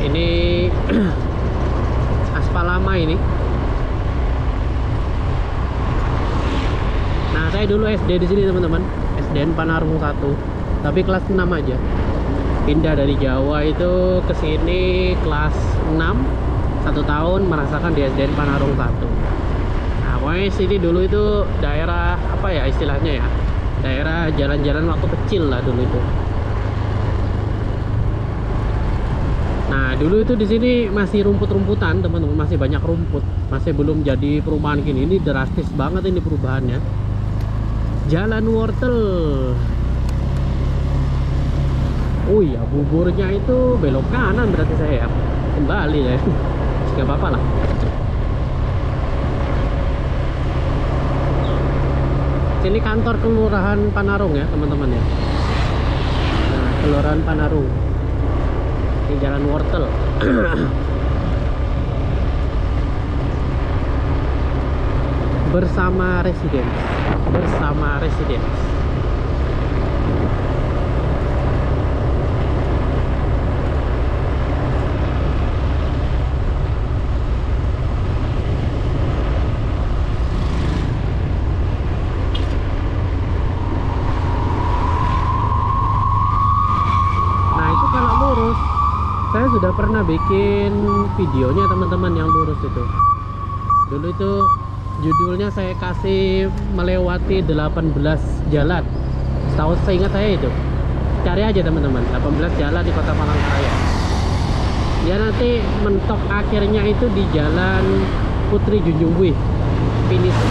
Ini aspal lama ini. Nah, saya dulu SD di sini teman-teman, SDN Panarung 1, tapi kelas 6 aja. Pindah dari Jawa itu ke sini kelas 6, 1 tahun merasakan di SDN Panarung 1. Nah, pokoknya sini dulu itu daerah apa ya istilahnya ya? Daerah jalan-jalan waktu kecil lah dulu itu. Nah, dulu itu di sini masih rumput-rumputan, teman-teman, masih banyak rumput, masih belum jadi perumahan gini. Ini drastis banget ini perubahannya. Jalan Wortel. Oh iya, buburnya itu belok kanan berarti saya ya. Kembali ya. Gak apa-apa lah. Sini kantor Kelurahan Panarung ya, teman-teman ya. Nah, Kelurahan Panarung. Di jalan Wortel. Bersama Residence. saya sudah pernah bikin videonya teman-teman yang lurus itu. Dulu itu judulnya saya kasih melewati 18 jalan. Setahu seingat saya itu. Cari aja teman-teman, 18 jalan di Kota Palangkaraya. Ya nanti mentok akhirnya itu di Jalan Putri Junjungbui finish.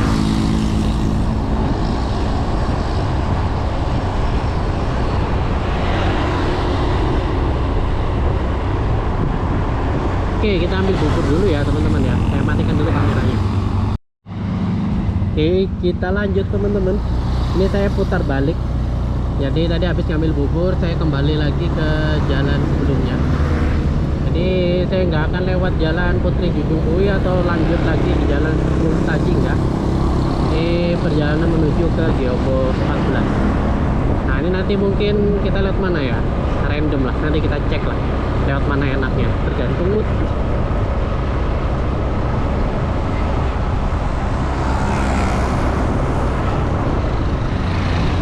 Oke, kita ambil bubur dulu ya teman-teman ya. Saya matikan dulu kameranya. Oke, kita lanjut teman-teman. Ini saya putar balik. Jadi tadi habis ngambil bubur, saya kembali lagi ke jalan sebelumnya. Jadi saya nggak akan lewat Jalan Putri Junjungbui atau lanjut lagi di Jalan Multaji enggak. Ini perjalanan menuju ke Geopo 14. Nah ini nanti mungkin kita lewat mana ya? Random lah, nanti kita cek lah lewat mana enaknya, tergantung mood.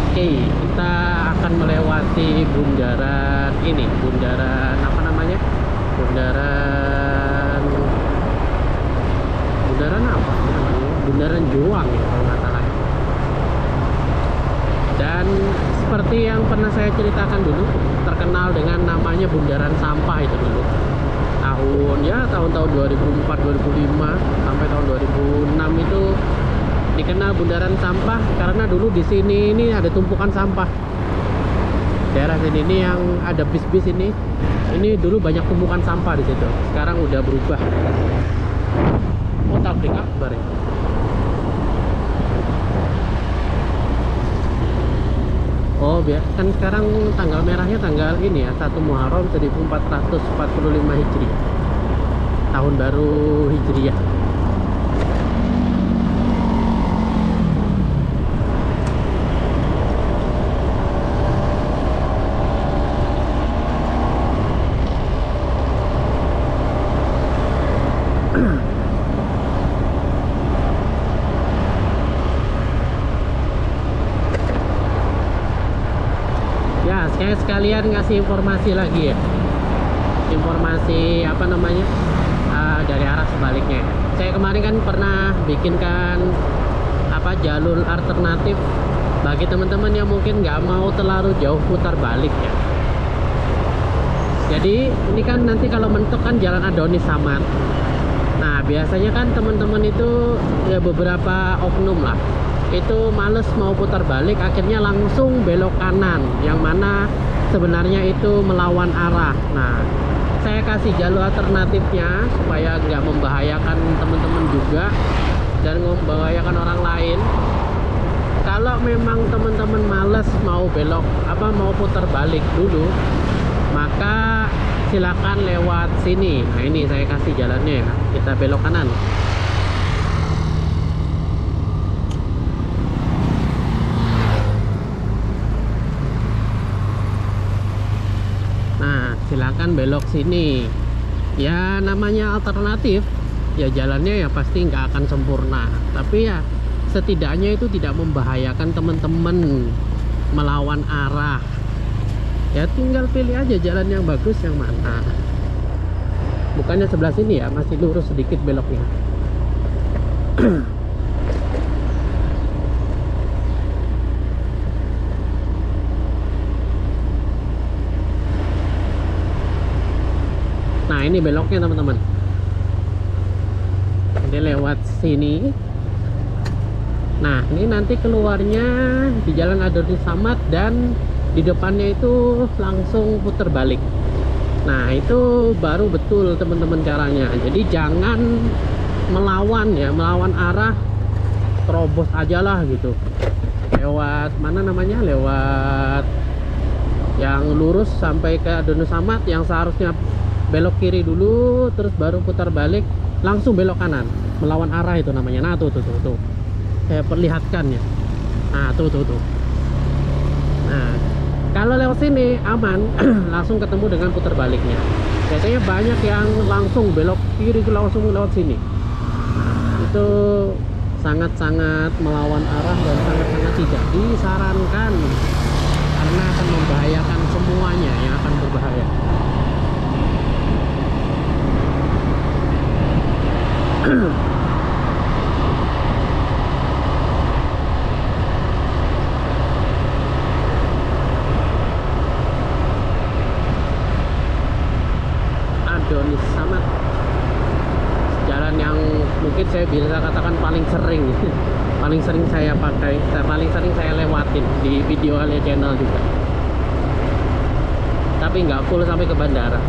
Oke, kita akan melewati bundaran ini, bundaran apa namanya? Bundaran apa namanya? Bundaran Juang ya kalau nggak salah. Dan seperti yang pernah saya ceritakan dulu, terkenal dengan namanya bundaran sampah itu dulu. Tahun-tahun 2004, 2005 sampai tahun 2006 itu dikenal bundaran sampah karena dulu di sini ini ada tumpukan sampah. Daerah sini ini yang ada bis-bis ini dulu banyak tumpukan sampah di situ. Sekarang udah berubah. Oh, tablik akbar ya. Oh, kan sekarang tanggal merahnya tanggal ini ya, 1 Muharram 1445 Hijriah. Tahun baru Hijriah. Ya, saya sekalian ngasih informasi lagi ya. Informasi apa namanya? Dari arah sebaliknya. Saya kemarin kan pernah bikinkan jalur alternatif bagi teman-teman yang mungkin nggak mau terlalu jauh putar balik ya. Jadi ini kan nanti kalau mentok kan Jalan Adonis Samad. Nah biasanya kan teman-teman itu ya beberapa oknum lah itu males mau putar balik, akhirnya langsung belok kanan, yang mana sebenarnya itu melawan arah. Nah saya kasih jalur alternatifnya supaya nggak membahayakan teman-teman juga dan membahayakan orang lain. Kalau memang teman-teman males mau belok mau putar balik dulu, maka silakan lewat sini. Nah ini saya kasih jalannya ya, kita belok kanan. Nah silakan belok sini. Ya namanya alternatif, ya jalannya ya pasti nggak akan sempurna, tapi ya setidaknya itu tidak membahayakan teman-teman melawan arah. Ya tinggal pilih aja jalan yang bagus yang mana. Bukannya sebelah sini ya, masih lurus sedikit beloknya. Nah ini beloknya teman-teman. Ini lewat sini. Nah ini nanti keluarnya di Jalan Adonis Samad dan di depannya itu langsung putar balik. Nah itu baru betul teman-teman caranya. Jadi jangan melawan ya, melawan arah, terobos aja lah gitu. Lewat mana namanya, lewat yang lurus sampai ke Adonis Samad, yang seharusnya belok kiri dulu terus baru putar balik, langsung belok kanan, melawan arah itu namanya. Nah tuh saya perlihatkan ya. Nah tuh. Nah kalau lewat sini aman, langsung ketemu dengan putar baliknya. Biasanya banyak yang langsung belok kiri itu langsung lewat sini. Nah, itu sangat-sangat melawan arah dan sangat-sangat tidak disarankan, karena akan membahayakan semuanya yang akan berbahaya. hedonis sama jalan yang mungkin saya bisa katakan paling sering paling sering saya pakai, paling sering saya lewatin di video Alia Channel juga, tapi nggak full sampai ke bandara.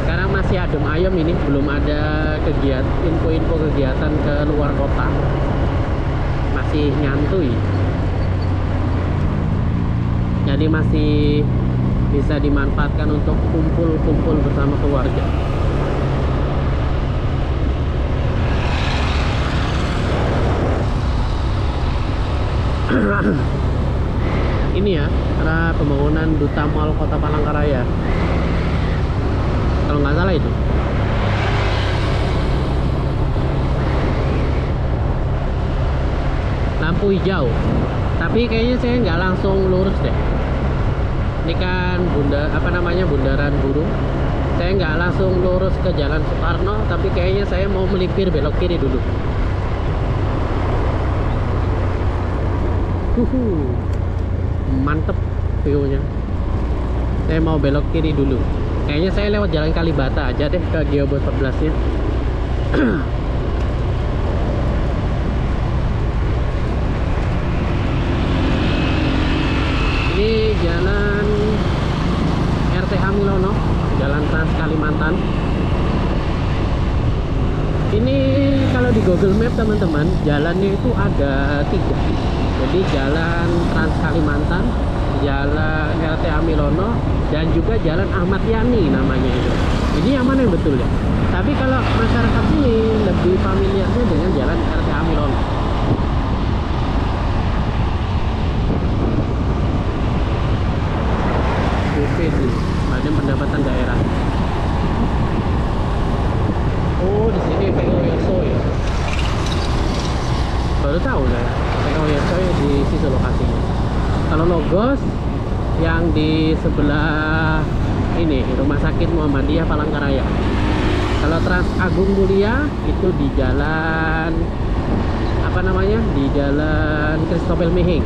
Sekarang masih adem ayem ini, belum ada kegiatan, info-info kegiatan ke luar kota, masih nyantui, jadi masih bisa dimanfaatkan untuk kumpul-kumpul bersama keluarga. Ini ya, arah pembangunan Duta Mall Kota Palangkaraya, kalau nggak salah itu. Lampu hijau, tapi kayaknya saya nggak langsung lurus deh. Ini kan bundaran Burung. Saya nggak langsung lurus ke Jalan Soekarno, tapi kayaknya saya mau melipir belok kiri dulu. Mantep view-nya. Saya mau belok kiri dulu. Kayaknya saya lewat Jalan Kalibata aja deh ke Geobot 14-nya. Ini jalan RTH Milono, Jalan Trans Kalimantan. Ini kalau di Google Map teman-teman, jalannya itu ada 3. Jadi jalan Trans Kalimantan, jalan RTH Milono, dan juga jalan Ahmad Yani namanya itu. Ini yang mana yang betul ya? Tapi kalau masyarakat sini lebih familiarnya dengan jalan RTH Milono. BPD, Badan Pendapatan Daerah. Oh, di sini PO Yoso ya. Baru tahu saya. PO Yoso di situ lokasinya. Kalau Logos yang di sebelah ini Rumah Sakit Muhammadiyah Palangkaraya. Kalau Trans Agung Mulia itu di jalan di Jalan Christopel Meheng.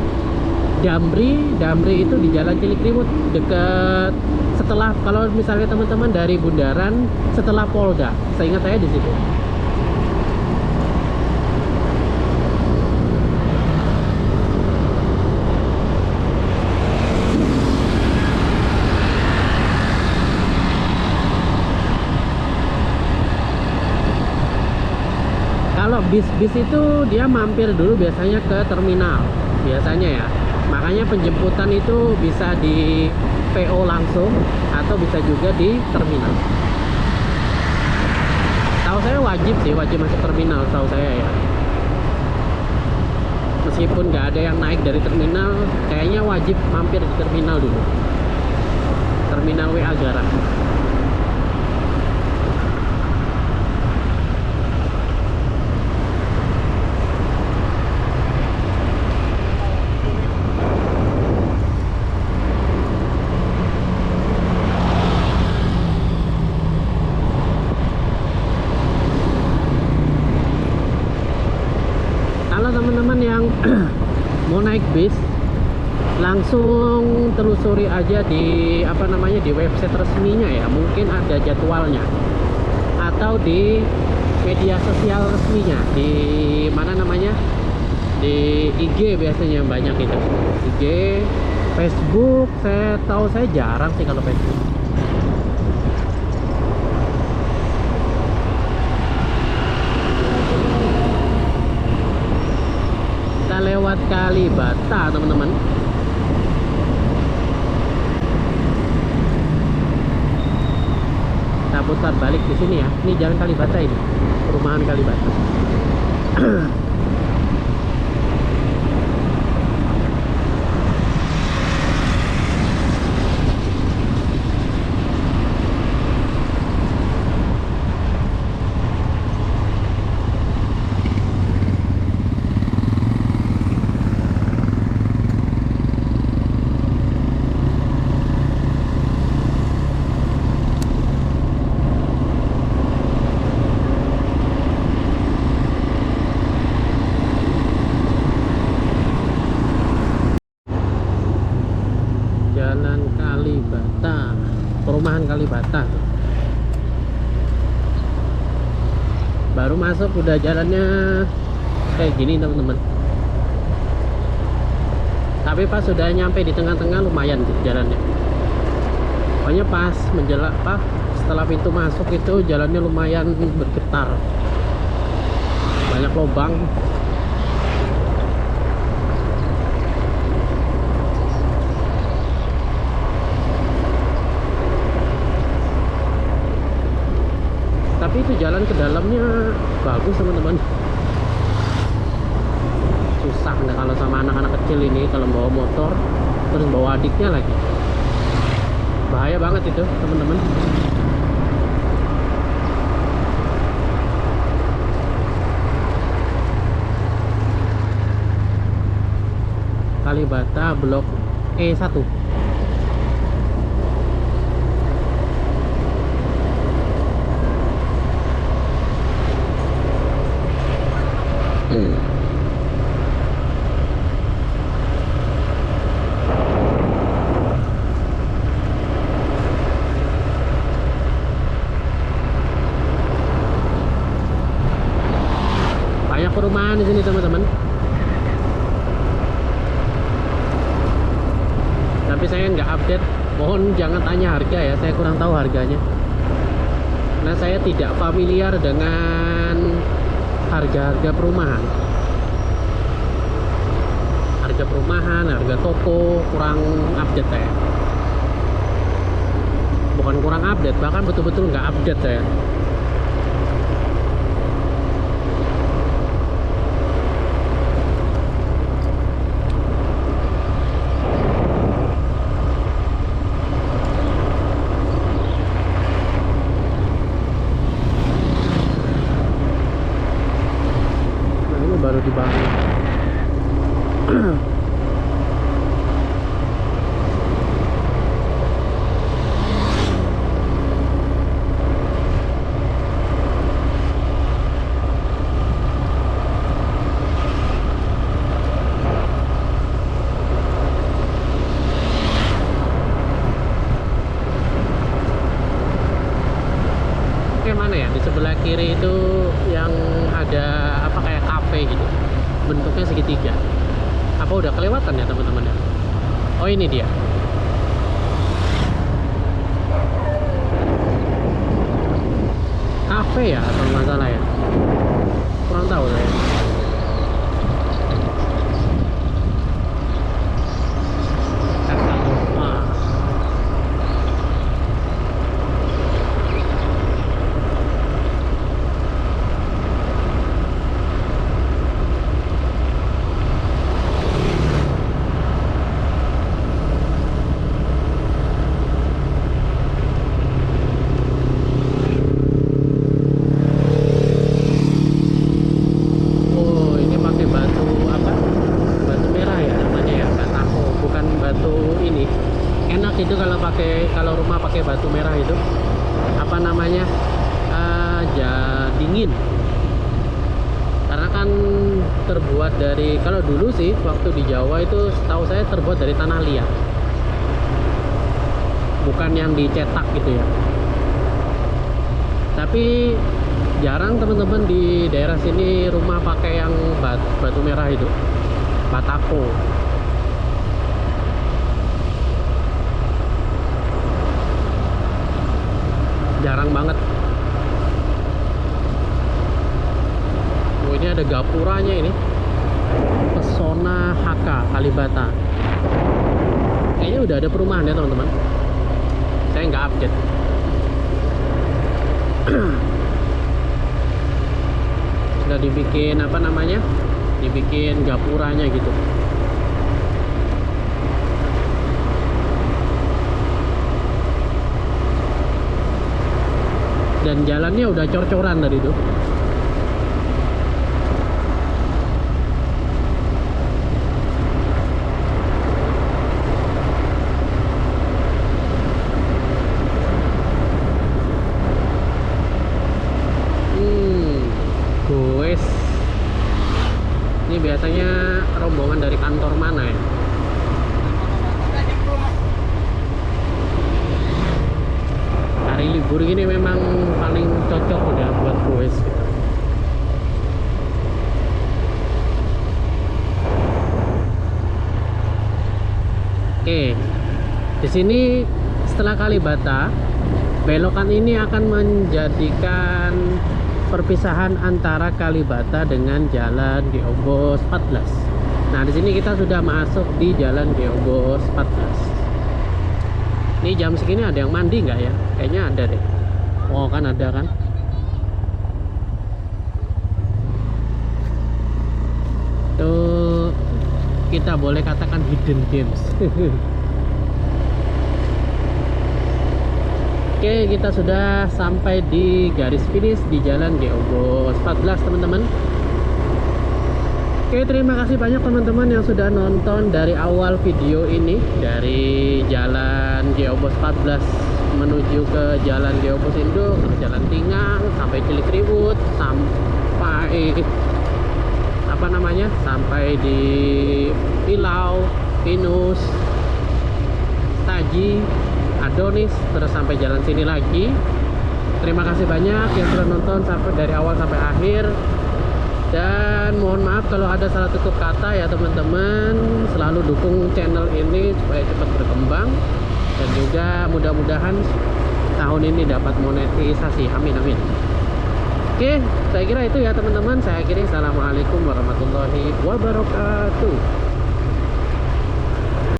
Damri itu di Jalan Cilikriwut, dekat setelah, kalau misalnya teman-teman dari bundaran setelah Polda, seingat saya di situ. Kalau bis-bis itu dia mampir dulu biasanya ke terminal, biasanya ya. Makanya penjemputan itu bisa di PO langsung atau bisa juga di terminal. Tahu saya wajib masuk terminal, tahu saya ya. Meskipun nggak ada yang naik dari terminal, kayaknya wajib mampir di terminal dulu. Terminal WA Garah. Teman-teman yang mau naik bis, langsung telusuri aja di di website resminya ya, mungkin ada jadwalnya, atau di media sosial resminya, di di IG biasanya banyak itu. IG, Facebook, saya jarang sih kalau Facebook. Lewat Kalibata teman-teman. Kita putar balik di sini ya. Ini jalan Kalibata ini, perumahan Kalibata. Jalan Kalibata. perumahan Kalibata. Baru masuk udah jalannya kayak gini teman-teman. Tapi pas sudah nyampe di tengah-tengah lumayan gitu jalannya. Pokoknya pas menjelak setelah pintu masuk itu jalannya lumayan bergetar. Banyak lubang. Tapi itu jalan ke dalamnya bagus teman-teman. Susah nggak kalau sama anak-anak kecil ini kalau bawa motor terus bawa adiknya lagi, bahaya banget itu teman-teman. Kalibata Blok E1. Banyak perumahan di sini teman-teman. Tapi saya nggak update, mohon jangan tanya harga ya, saya kurang tahu harganya. Nah, saya tidak familiar dengan harga-harga perumahan. Harga perumahan, harga toko kurang update saya. Bukan kurang update, bahkan betul-betul nggak update saya. Baru dibangun. Oke, mana ya? Di sebelah kiri itu yang ada apa kayak kafe gitu. Bentuknya segitiga. Apa udah kelewatan ya teman-teman ya? Oh, ini dia. Kafe ya atau nggak salah ya? Kurang tahu saya. Itu kalau rumah pakai batu merah itu apa namanya, dingin, karena kan terbuat dari, kalau dulu sih waktu di Jawa itu setahu saya terbuat dari tanah liat, bukan yang dicetak gitu ya. Tapi jarang teman-teman di daerah sini rumah pakai yang batu merah itu, batako. Jarang banget. Oh, ini ada gapuranya ini. Pesona HK Kalibata. Kayaknya udah ada perumahan ya teman-teman. Saya nggak update. Sudah dibikin apa namanya? Dibikin gapuranya gitu. Dan jalannya udah cor-coran tadi tuh. Goes. Ini biasanya rombongan dari kantor mana ya? libur gini memang paling cocok udah buat cruise gitu. Oke, di sini setelah Kalibata, belokan ini akan menjadikan perpisahan antara Kalibata dengan Jalan Geobos 14. Nah, di sini kita sudah masuk di Jalan Geobos 14. Ini jam segini ada yang mandi nggak ya? Kayaknya ada deh. Oh, kan ada kan? Tuh, kita boleh katakan hidden games. Oke, kita sudah sampai di garis finish di Jalan Geobos 14, teman-teman. Oke, terima kasih banyak teman-teman yang sudah nonton dari awal video ini, dari Jalan Geobos 14 menuju ke Jalan Geobos Induk, ke Jalan Tingang, sampai Cilikriwut, sampai apa namanya, sampai di Pilau, Pinus, Taji, Adonis, terus sampai jalan sini lagi. Terima kasih banyak yang sudah nonton sampai dari awal sampai akhir, dan mohon maaf kalau ada salah tutur kata ya teman-teman. Selalu dukung channel ini supaya cepat berkembang, dan juga mudah-mudahan tahun ini dapat monetisasi, amin amin. Oke, saya kira itu ya teman-teman. Saya akhiri, assalamualaikum warahmatullahi wabarakatuh.